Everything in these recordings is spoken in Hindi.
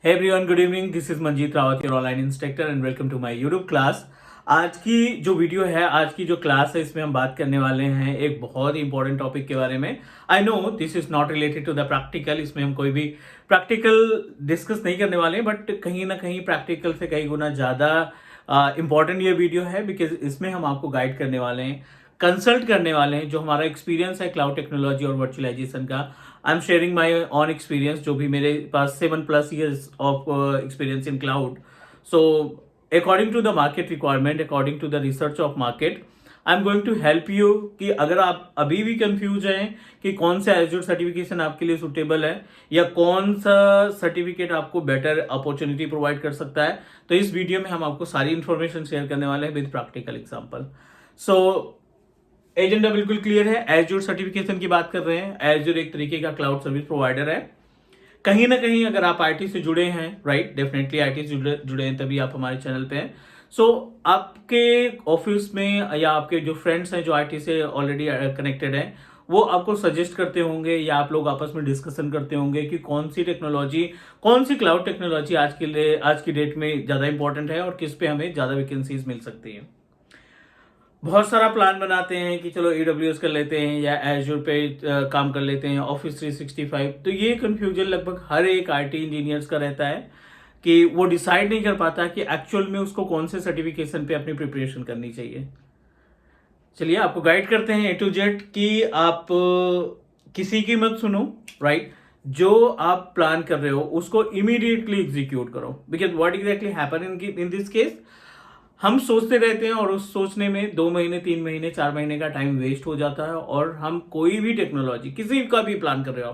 Hey everyone, good evening. This is Manjeet Rawat, your online instructor, and welcome to my YouTube class. आज की जो वीडियो है, आज की जो क्लास है, इसमें हम बात करने वाले हैं एक बहुत ही इंपॉर्टेंट टॉपिक के बारे में. I know this is not related to the practical. इसमें हम कोई भी प्रैक्टिकल डिस्कस नहीं करने वाले हैं, बट कहीं ना कहीं प्रैक्टिकल से कई गुना ज़्यादा इंपॉर्टेंट ये वीडियो है, बिकॉज इसमें हम आपको गाइड करने वाले हैं, कंसल्ट करने वाले हैं. जो हमारा एक्सपीरियंस है क्लाउड टेक्नोलॉजी और वर्चुअलाइजेशन का, I am sharing my own experience, जो भी मेरे पास 7+ years of experience in cloud. So according to the market requirement, according to the research of market, I am going to help you कि अगर आप अभी भी कंफ्यूज हैं कि कौन सा एज्योर सर्टिफिकेशन आपके लिए सुटेबल है या कौन सा सर्टिफिकेट आपको बेटर अपॉर्चुनिटी प्रोवाइड कर सकता है, तो इस वीडियो में हम आपको सारी इंफॉर्मेशन शेयर करने वाले हैं with practical example. So agenda बिल्कुल क्लियर है. एज्योर सर्टिफिकेशन की बात कर रहे हैं. एज्योर एक तरीके का क्लाउड सर्विस प्रोवाइडर है. कहीं ना कहीं अगर आप आईटी से जुड़े हैं, राइट, डेफिनेटली आईटी से जुड़े हैं तभी आप हमारे चैनल पे हैं. सो आपके ऑफिस में या आपके जो फ्रेंड्स हैं जो आईटी से ऑलरेडी कनेक्टेड हैं, वो आपको सजेस्ट करते होंगे या आप लोग आपस में डिस्कशन करते होंगे कि कौन सी टेक्नोलॉजी, कौन सी क्लाउड टेक्नोलॉजी आज की डेट में ज़्यादा इंपॉर्टेंट है और किस पे हमें ज़्यादा वैकेंसीज मिल सकती हैं. बहुत सारा प्लान बनाते हैं कि चलो AWS कर लेते हैं या एज्योर पे काम कर लेते हैं, ऑफिस 365. तो ये कंफ्यूजन लगभग हर एक आईटी इंजीनियर्स का रहता है कि वो डिसाइड नहीं कर पाता कि एक्चुअल में उसको कौन से सर्टिफिकेशन पे अपनी प्रिपरेशन करनी चाहिए. चलिए आपको गाइड करते हैं A to Z कि आप किसी की मत सुनो, राइट. जो आप प्लान कर रहे हो उसको इमीडिएटली एग्जीक्यूट करो, because what exactly happen in this case, हम सोचते रहते हैं और उस सोचने में 2 महीने, 3 महीने, 4 महीने का टाइम वेस्ट हो जाता है. और हम कोई भी टेक्नोलॉजी, किसी का भी प्लान कर रहे हो,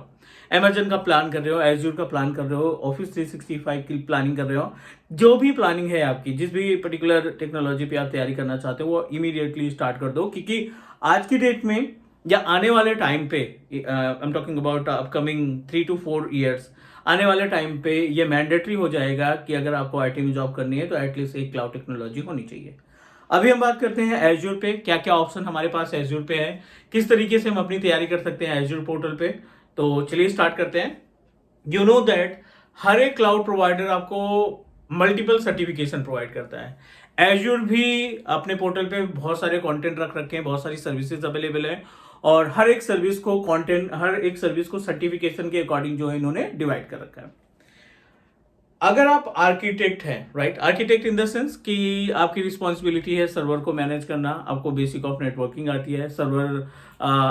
अमेजन का प्लान कर रहे हो, एज्योर का प्लान कर रहे हो, ऑफिस 365 की प्लानिंग कर रहे हो, जो भी प्लानिंग है आपकी, जिस भी पर्टिकुलर टेक्नोलॉजी पे आप तैयारी करना चाहते हो, वो इमीडिएटली स्टार्ट कर दो. क्योंकि आज की डेट में या आने वाले टाइम पे, आई am talking about upcoming 3 to 4 years, आने वाले टाइम पे ये मैंडेटरी हो जाएगा कि अगर आपको आईटी में जॉब करनी है तो एटलीस्ट एक क्लाउड टेक्नोलॉजी होनी चाहिए. अभी हम बात करते हैं एज्योर पे. क्या क्या ऑप्शन हमारे पास एज्योर पे है, किस तरीके से हम अपनी तैयारी कर सकते हैं एज्योर पोर्टल पे. तो चलिए स्टार्ट करते हैं. यू नो दैट हर एक क्लाउड प्रोवाइडर आपको मल्टीपल सर्टिफिकेशन प्रोवाइड करता है. एज्योर भी अपने पोर्टल पे बहुत सारे कंटेंट रख रखे हैं, बहुत सारी सर्विसेज अवेलेबल है, और हर एक सर्विस को सर्टिफिकेशन के अकॉर्डिंग जो है इन्होंने डिवाइड कर रखा है. अगर आप आर्किटेक्ट हैं, right, architect in the sense कि आपकी रिस्पॉन्सिबिलिटी है सर्वर को मैनेज करना, आपको बेसिक ऑफ नेटवर्किंग आती है, सर्वर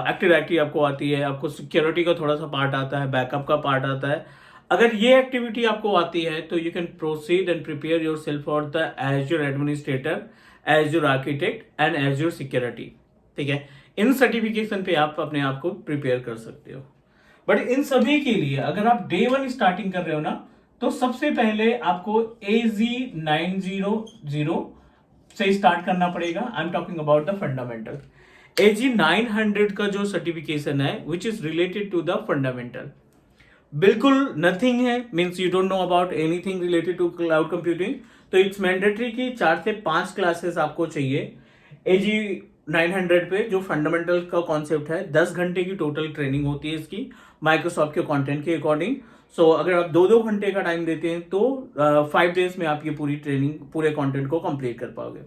एक्टिव डायरेक्टरी आपको आती है, आपको सिक्योरिटी का थोड़ा सा पार्ट आता है, बैकअप का पार्ट आता है. अगर ये एक्टिविटी आपको आती है तो you can proceed and prepare your self for the azure administrator, azure architect and azure security. ठीक है, इन सर्टिफिकेशन पे आप अपने आप को प्रिपेयर कर सकते हो. बट इन सभी के लिए अगर आप डे 1 स्टार्टिंग कर रहे हो ना, तो सबसे पहले आपको AZ900 से स्टार्ट करना पड़ेगा. I am talking about the fundamental. AZ900 का जो सर्टिफिकेशन है which is related to the fundamental, बिल्कुल नथिंग है, means you don't know about anything related to cloud computing. तो इट्स मैंडेटरी कि 4 से 5 क्लासेस आपको चाहिए AZ900 पे. जो फंडामेंटल का कॉन्सेप्ट है, 10 घंटे की टोटल ट्रेनिंग होती है इसकी माइक्रोसॉफ्ट के कंटेंट के अकॉर्डिंग. सो अगर आप 2-2 घंटे का टाइम देते हैं तो 5 days में आप ये पूरी ट्रेनिंग, पूरे कंटेंट को कंप्लीट कर पाओगे.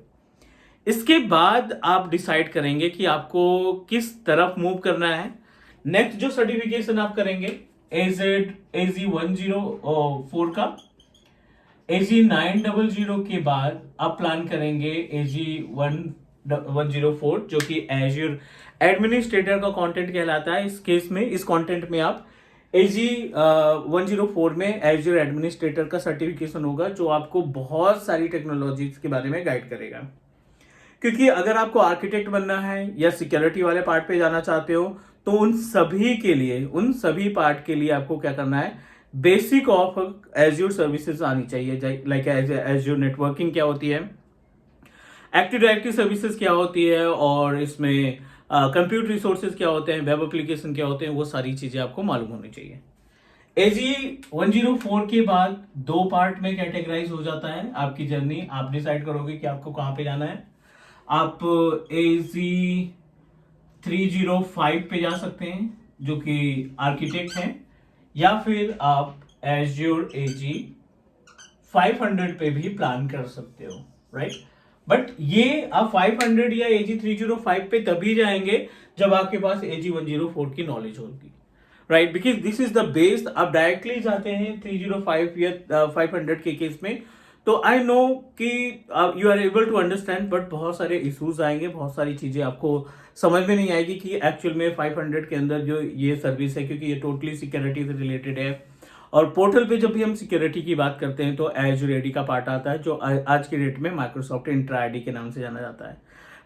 इसके बाद आप डिसाइड करेंगे कि आपको किस तरफ मूव करना है. नेक्स्ट जो सर्टिफिकेशन आप करेंगे AZ104 का, AZ900 के बाद आप प्लान करेंगे AZ104, जो कि एज्योर एडमिनिस्ट्रेटर का कंटेंट कहलाता है. इस केस में, इस कंटेंट में आप AZ104 में एज्योर एडमिनिस्ट्रेटर का सर्टिफिकेशन होगा, जो आपको बहुत सारी टेक्नोलॉजीज के बारे में गाइड करेगा. क्योंकि अगर आपको आर्किटेक्ट बनना है या सिक्योरिटी वाले पार्ट पे जाना चाहते हो, तो उन सभी पार्ट के लिए आपको क्या करना है, बेसिक ऑफ एज्योर सर्विसेज आनी चाहिए. लाइक एज्योर नेटवर्किंग क्या होती है, एक्टिव डायरेक्टरी सर्विसेज क्या होती है, और इसमें कंप्यूटर रिसोर्सेज क्या होते हैं, वेब एप्लीकेशन क्या होते हैं, वो सारी चीजें आपको मालूम होनी चाहिए. AZ104 के बाद 2 पार्ट में कैटेगराइज हो जाता है आपकी जर्नी. आप डिसाइड करोगे कि आपको कहां पे जाना है. आप AZ305 पे जा सकते हैं जो कि आर्किटेक्ट हैं, या फिर आप एज्योर AZ 500 पे भी प्लान कर सकते हो, राइट। बट ये आप 500 या AG 305 पे तभी जाएंगे जब आपके पास AG 104 की नॉलेज होगी, right, because this is the base. आप डायरेक्टली जाते हैं 305 या 500 के केस में, तो आई नो कि you are able to understand, but बहुत सारे इश्यूज आएंगे, बहुत सारी चीजें आपको समझ में नहीं आएगी कि एक्चुअल में 500 के अंदर जो ये सर्विस है, क्योंकि ये टोटली सिक्योरिटी से रिलेटेड है। और पोर्टल पे जब भी हम सिक्योरिटी की बात करते हैं तो एज्योर एडी का पार्ट आता है, जो आज की डेट में माइक्रोसॉफ्ट इंट्रा आईडी के नाम से जाना जाता है,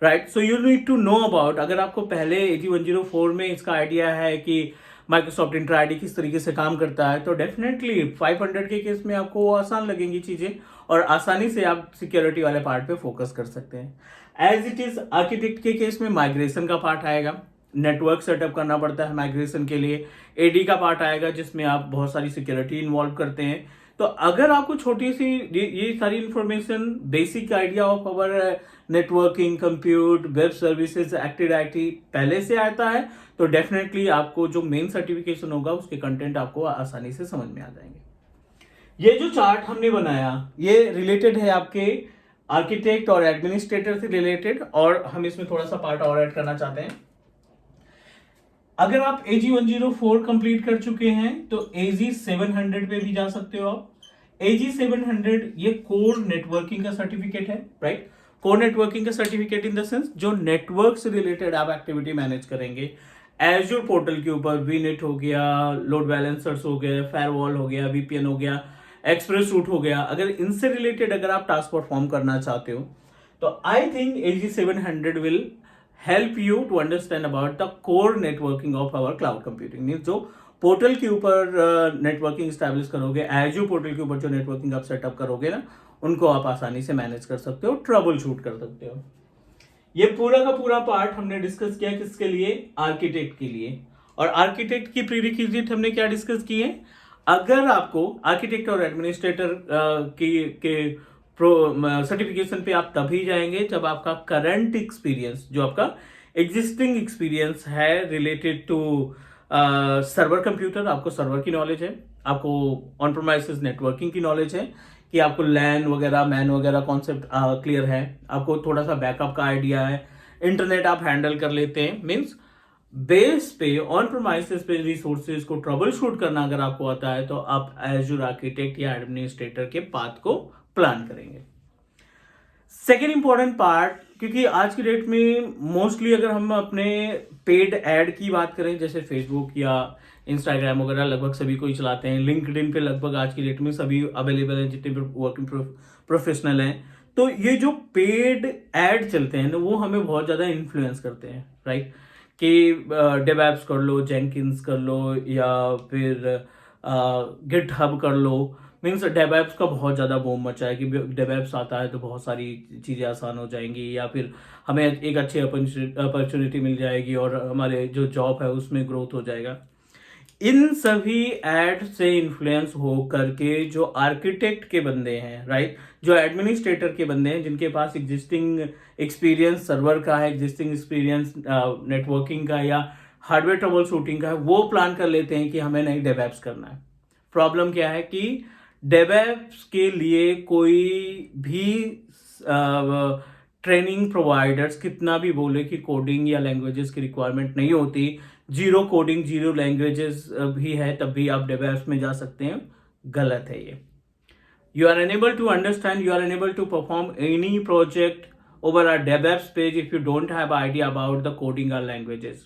right. So you need to know about, अगर आपको पहले AG 104 में इसका आइडिया है कि माइक्रोसॉफ्ट इंट्रा आईडी किस तरीके से काम करता है, तो डेफिनेटली 500 के केस में आपको वो आसान लगेंगी चीजें, और आसानी से आप सिक्योरिटी वाले पार्ट पे फोकस कर सकते हैं। एज इट इज आर्किटेक्ट के केस में माइग्रेशन का पार्ट आएगा, नेटवर्क सेटअप करना पड़ता है माइग्रेशन के लिए। AD का पार्ट आएगा जिसमें आप बहुत सारी सिक्योरिटी इन्वॉल्व करते हैं। तो अगर आपको छोटी सी ये सारी information, basic idea of our networking, compute, web services, active directory पहले से आता है, तो डेफिनेटली आपको जो मेन सर्टिफिकेशन होगा उसके कंटेंट आपको आसानी से समझ में आ जाएंगे। ये जो चार्ट हमने बनाया ये रिलेटेड है आपके आर्किटेक्ट और एडमिनिस्ट्रेटर से रिलेटेड, और हम इसमें थोड़ा सा पार्ट और ऐड करना चाहते हैं। अगर आप AG 104 कंप्लीट कर चुके हैं तो AG 700 पे भी जा सकते हो आप। AG 700 ये कोर नेटवर्किंग का सर्टिफिकेट है, राइट। कोर नेटवर्किंग का सर्टिफिकेट इन द सेंस जो नेटवर्क से रिलेटेड आप एक्टिविटी मैनेज करेंगे। एज्योर पोर्टल के ऊपर VNet हो गया, लोड बैलेंसर्स हो गए, फायरवॉल हो गया, VPN हो गया, एक्सप्रेस रूट हो गया, अगर इनसे रिलेटेड अगर आप टास्क परफॉर्म करना चाहते हो तो I think AG 700 will help you to understand about the core networking of our cloud computing. Means जो पोर्टल के ऊपर नेटवर्किंग स्टैब्लिश करोगे, एज्योर पोर्टल के ऊपर जो नेटवर्किंग आप सेटअप करोगे ना, उनको आप आसानी से मैनेज कर सकते हो, ट्रबल शूट कर सकते हो। ये पूरा का पूरा पार्ट हमने डिस्कस किया किसके लिए, आर्किटेक्ट के लिए। और आर्किटेक्ट की प्रीरिक्विजिट हमने क्या डिस्कस किए, अगर आपको आर्किटेक्ट और एडमिनिस्ट्रेटर के सर्टिफिकेशन पे आप तभी जाएंगे जब आपका करंट एक्सपीरियंस, जो आपका एग्जिस्टिंग एक्सपीरियंस है रिलेटेड टू सर्वर कंप्यूटर, आपको सर्वर की नॉलेज है, आपको ऑन प्रीमाइसेस नेटवर्किंग की नॉलेज है, कि आपको लैन वगैरह, मैन वगैरह कॉन्सेप्ट क्लियर है, आपको थोड़ा सा बैकअप का आइडिया है, इंटरनेट आप हैंडल कर लेते हैं। मीन्स बेस पे, ऑन प्रीमाइसेस पे रिसोर्सेज को ट्रबल शूट करना अगर आपको आता है, तो आप एज्योर आर्किटेक्ट या एडमिनिस्ट्रेटर के पाथ को प्लान करेंगे। सेकेंड इंपॉर्टेंट पार्ट, क्योंकि आज की डेट में मोस्टली अगर हम अपने पेड एड की बात करें, जैसे फेसबुक या इंस्टाग्राम वगैरह लगभग सभी कोई चलाते हैं, लिंक्डइन पे लगभग आज की डेट में सभी अवेलेबल हैं जितने भी वर्किंग प्रोफेशनल हैं, तो ये जो पेड एड चलते हैं ना, वो हमें बहुत ज़्यादा इन्फ्लुएंस करते हैं, राइट। कि डेवएप्स कर लो, जेनकिंस कर लो, या फिर गिटहब कर लो। मीन्स डेवएप्स का बहुत ज़्यादा बूम मचा है कि डेवएप्स आता है तो बहुत सारी चीज़ें आसान हो जाएंगी, या फिर हमें एक अच्छी अपॉर्चुनिटी मिल जाएगी और हमारे जो जॉब है उसमें ग्रोथ हो जाएगा। इन सभी एड से इन्फ्लुएंस हो करके जो आर्किटेक्ट के बंदे हैं, राइट, जो एडमिनिस्ट्रेटर के बंदे हैं, जिनके पास एग्जिस्टिंग एक्सपीरियंस सर्वर का है, एग्जिस्टिंग एक्सपीरियंस नेटवर्किंग का या हार्डवेयर ट्रबल शूटिंग का है, वो प्लान कर लेते हैं कि हमें नहीं डेवएप्स करना है। प्रॉब्लम क्या है कि डेवएप्स के लिए कोई भी ट्रेनिंग प्रोवाइडर्स कितना भी बोले कि कोडिंग या लैंग्वेजेस की रिक्वायरमेंट नहीं होती, जीरो कोडिंग, जीरो लैंग्वेजेस भी है, तब भी आप डेवएप्स में जा सकते हैं, गलत है ये। You are unable to understand, you are unable to perform any project over a DevOps page if you don't have idea about the coding और लैंग्वेजेस।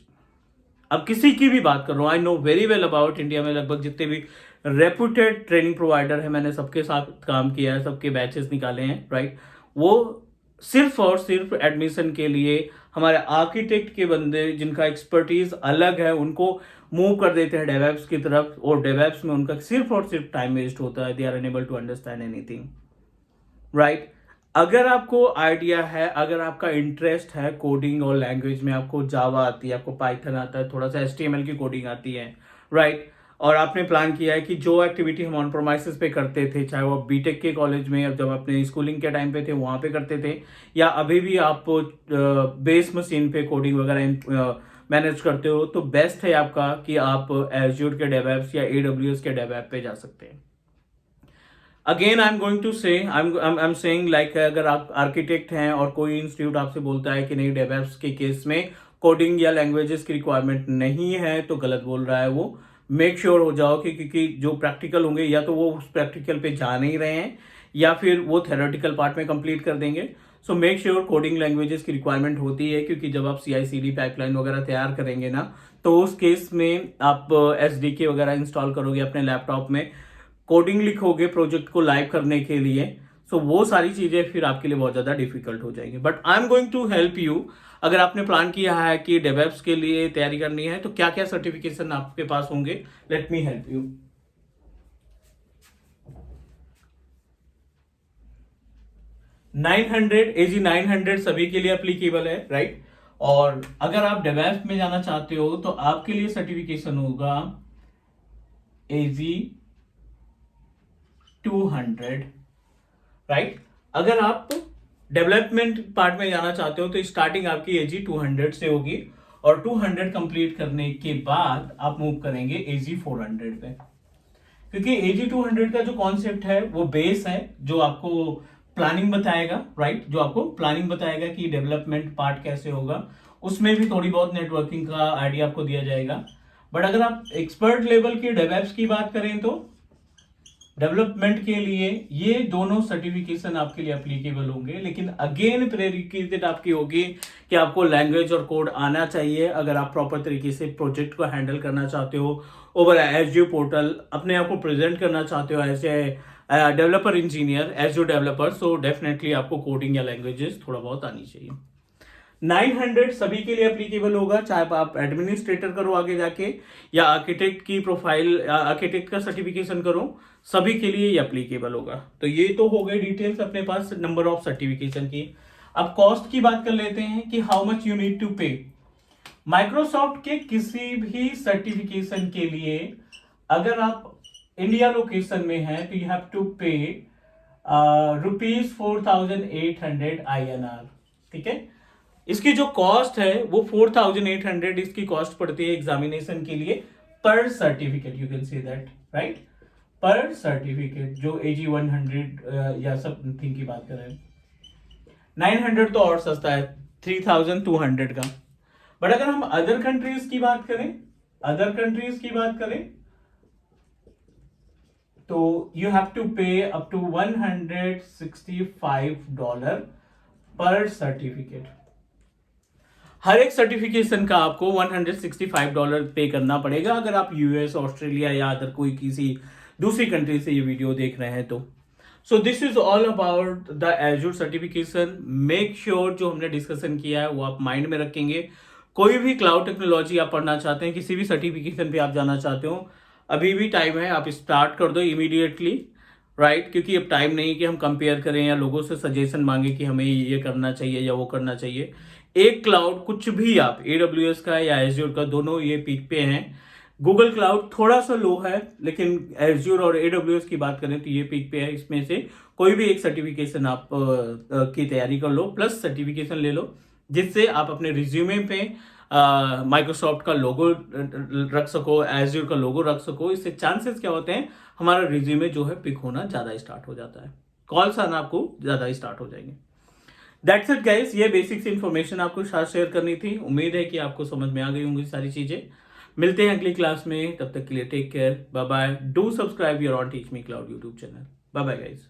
अब किसी की भी बात कर रहा हूँ, I know very well about India में लगभग जितने भी रेपुटेड ट्रेनिंग प्रोवाइडर है, मैंने सबके साथ काम किया है, सबके बैचेस निकाले हैं, राइट। वो सिर्फ और सिर्फ एडमिशन के लिए हमारे आर्किटेक्ट के बंदे जिनका एक्सपर्टीज अलग है, उनको मूव कर देते हैं डेवएप्स की तरफ, और डेवएप्स में उनका सिर्फ और सिर्फ टाइम वेस्ट होता है। They are unable to understand anything, right. अगर आपको आइडिया है, अगर आपका इंटरेस्ट है कोडिंग और लैंग्वेज में, आपको जावा आती है, आपको पाइथन आता है, थोड़ा सा HTML की कोडिंग आती है, राइट, और आपने प्लान किया है कि जो एक्टिविटी हम ऑन प्रोमाइसेस पे करते थे, चाहे वो बीटेक के कॉलेज में, जब अपने स्कूलिंग के टाइम पे थे वहाँ पे करते थे, या अभी भी आप बेस मशीन पे कोडिंग वगैरह मैनेज करते हो, तो बेस्ट है आपका कि आप एज्योर के डेवएप्स या AWS के डेवएप पे जा सकते हैं। Again I am going to say I am saying like अगर आप आर्किटेक्ट हैं और कोई इंस्टीट्यूट आपसे बोलता है कि नहीं डेवलप्स के केस में कोडिंग या लैंग्वेजेस की रिक्वायरमेंट नहीं है तो गलत बोल रहा है वो। मेक श्योर हो जाओ कि क्योंकि जो प्रैक्टिकल होंगे या तो वो उस प्रैक्टिकल पे जा नहीं रहे हैं या फिर वो थेरोटिकल पार्ट में कंप्लीट कर देंगे। So make sure coding languages की रिक्वायरमेंट होती है, क्योंकि जब आप CI/CD पाइपलाइन वगैरह तैयार करेंगे ना तो उस केस में आप SDK वगैरह इंस्टॉल करोगे अपने लैपटॉप में, कोडिंग लिखोगे प्रोजेक्ट को लाइव करने के लिए। सो वो सारी चीजें फिर आपके लिए बहुत ज्यादा डिफिकल्ट हो जाएंगी, but I am going to help you. अगर आपने प्लान किया है कि डेवलप्स के लिए तैयारी करनी है तो क्या क्या सर्टिफिकेशन आपके पास होंगे, let me help you. 900 AG 900 सभी के लिए अप्लीकेबल है, राइट। और अगर आप डेवलप में जाना चाहते हो तो आपके लिए सर्टिफिकेशन होगा AG 200, राइट। अगर आप डेवलपमेंट पार्ट में जाना चाहते हो तो स्टार्टिंग आपकी AG 200 से होगी और 200 कंप्लीट करने के बाद आप मूव करेंगे AG 400 पे, क्योंकि AG 200 का जो कॉन्सेप्ट है वो बेस है जो आपको प्लानिंग बताएगा, राइट। जो आपको प्लानिंग बताएगा कि डेवलपमेंट पार्ट कैसे होगा, उसमें भी थोड़ी बहुत नेटवर्किंग का आइडिया आपको दिया जाएगा। बट अगर आप एक्सपर्ट लेवल के डेवलप्स की बात करें तो डेवलपमेंट के लिए ये दोनों सर्टिफिकेशन आपके लिए एप्लीकेबल होंगे, लेकिन अगेन प्रेरिक्विजिट आपकी होगी कि आपको लैंग्वेज और कोड आना चाहिए अगर आप प्रॉपर तरीके से प्रोजेक्ट को हैंडल करना चाहते हो ओवर एजूर पोर्टल, अपने आप को प्रेजेंट करना चाहते हो as a developer engineer, Azure developer. So definitely आपको कोडिंग या लैंग्वेजेस थोड़ा बहुत आनी चाहिए। 900 सभी के लिए एप्लीकेबल होगा, चाहे आप एडमिनिस्ट्रेटर करो आगे जाके या आर्किटेक्ट की प्रोफाइल, आर्किटेक्ट का सर्टिफिकेशन करो, सभी के लिए ये एप्लीकेबल होगा। तो ये तो हो गई डिटेल्स अपने पास नंबर ऑफ सर्टिफिकेशन की। अब कॉस्ट की बात कर लेते हैं कि how much you need to pay. Microsoft के किसी भी सर्टिफिकेशन के लिए अगर आप इंडिया लोकेशन में हैं तो यू हैव टू पे ₹4,800 INR, ठीक है। इसकी जो कॉस्ट है वो 4,800 इसकी कॉस्ट पड़ती है एग्जामिनेशन के लिए पर certificate, you can see that, right, पर सर्टिफिकेट। जो AG 100 या समथिंग की बात कर रहे हैं, 900 तो और सस्ता है 3,200 का। बट अगर हम अदर कंट्रीज की बात करें तो यू हैव टू पे अप टू $165 पर सर्टिफिकेट। हर एक सर्टिफिकेशन का आपको $165 पे करना पड़ेगा अगर आप US, ऑस्ट्रेलिया या अदर कोई किसी दूसरी कंट्री से ये वीडियो देख रहे हैं तो। So this is all about the Azure certification. Make sure जो हमने डिस्कशन किया है वो आप माइंड में रखेंगे। कोई भी क्लाउड टेक्नोलॉजी आप पढ़ना चाहते हैं, किसी भी सर्टिफिकेशन पे आप जाना चाहते हो, अभी भी टाइम है, आप स्टार्ट कर दो इमीडिएटली, राइट। क्योंकि अब टाइम नहीं कि हम कंपेयर करें या लोगों से सजेशन मांगे कि हमें ये करना चाहिए या वो करना चाहिए। एक क्लाउड कुछ भी, आप AWS का या एज्योर का, दोनों ये पीक पे हैं। गूगल क्लाउड थोड़ा सा लो है, लेकिन एज्योर और AWS की बात करें तो ये पीक पे है। इसमें से कोई भी एक सर्टिफिकेशन आप की तैयारी कर लो, प्लस सर्टिफिकेशन ले लो, जिससे आप अपने रिज्यूमे पे माइक्रोसॉफ्ट का लोगो रख सको, एज्योर का लोगो रख सको। इससे चांसेस क्या होते हैं, हमारा रिज्यूमे जो है पिक होना ज्यादा स्टार्ट हो जाता है, कॉल्स आना आपको ज्यादा स्टार्ट हो जाएंगे। दैट्स इट गाइस, ये बेसिक्स इन्फॉर्मेशन आपको साथ शेयर करनी थी। उम्मीद है कि आपको समझ में आ गई होंगी सारी चीजें। मिलते हैं अगली क्लास में, तब तक के लिए take care, bye bye. Do subscribe your own Teach Me Cloud YouTube channel. Bye bye guys.